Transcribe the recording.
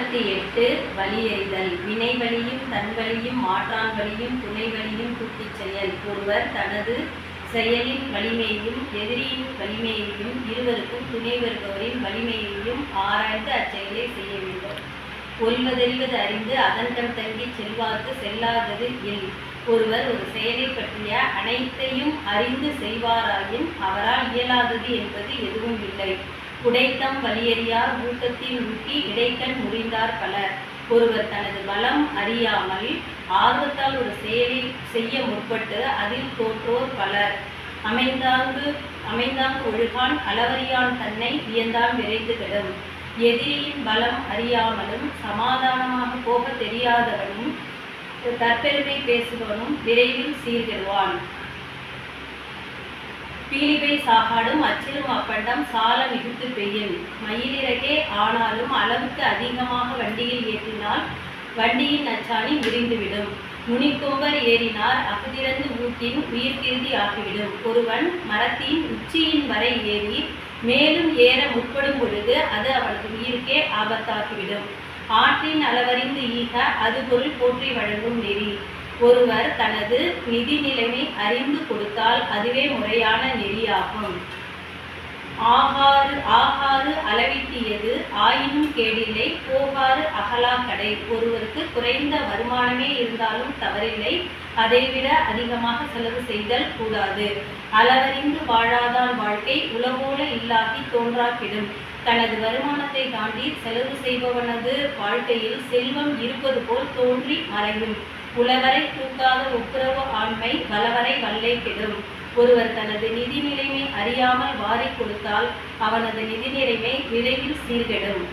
48 வலியறிதல். வினை வலியும் தன்வலியும் மாற்றான் வலியும் துணை வலியும் கூட்டிச் செயல். ஒருவர் தனது செயலின் வலிமையையும் எதிரியின் வலிமையையும் இருவருக்கும் துணை வருபவரின் வலிமையையும் ஆராய்ந்து அச்செயலை செய்ய வேண்டும். ஒல்வதறிவது அறிந்து அதன்கண் தங்கி செல்வார்க்கு செல்லாதது இல். ஒருவர் ஒரு செயலை பற்றிய அனைத்தையும் அறிந்து செய்வாராயின் அவரால் இயலாதது என்பது எதுவும் இல்லை. உடைத்தம் வலியறியார் ஊக்கத்தில் ஊட்டி இடைக்கண் முறிந்தார் பலர். ஒருவர் தனது பலம் அறியாமல் ஆர்வத்தால் ஒரு செயலை செய்ய முற்பட்டு அதில் தோற்றோர் பலர். அமைந்தாங்கு ஒழுகான் அளவறியான் தன்னை வியந்தான் விரைந்து கெடும். எதிரியின் பலம் அறியாமலும் சமாதானமாக போக தெரியாதவனும் தற்பெருமை பேசுபவனும் விரைவில் சீர்கெடுவான். பீலிபை சாகாடும் அச்சிலும் அப்பண்டம் சால மிகுத்து பெய்யும். மயிலிறகே ஆனாலும் அளவுக்கு அதிகமாக வண்டியில் ஏற்றினால் வண்டியின் அச்சாணி முறிந்துவிடும். நுனிக்கோவர் ஏறினார் அகுதிறந்து ஊட்டின் உயிர்கிருதி ஆகிவிடும். ஒருவன் மரத்தின் உச்சியின் வரை ஏறி மேலும் ஏற முற்படும் பொழுது அது அவனது உயிருக்கே ஆபத்தாகிவிடும். ஆற்றின் அளவறிந்து ஈக அது பொருள் போற்றி வழங்கும் நெறி. ஒருவர் தனது நிதி நிலைமை அறிந்து கொடுத்தால் அதுவே முறையான நெறியாகும். ஆகாறு அளவிட்டியது ஆயினும் கேடில்லை போகாறு அகலா கடை. ஒருவருக்கு குறைந்த வருமானமே இருந்தாலும் தவறில்லை, அதைவிட அதிகமாக செலவு செய்தல் கூடாது. அளவறிந்து வாழாதான் வாழ்க்கை உலகோல இல்லாகி தோன்றாக்கிடும். தனது வருமானத்தை தாண்டி செலவு செய்பவனது வாழ்க்கையில் செல்வம் இருப்பது போல் தோன்றி மறையும். உளவரை தூக்காத ஒப்புரவு ஆண்மை வலவரை வல்லை கெடும். ஒருவர் தனது நிதி நிலைமை அறியாமல் வாரி கொடுத்தால் அவனது நிதி நிலைமை விரைவில் சீர்கெடும்.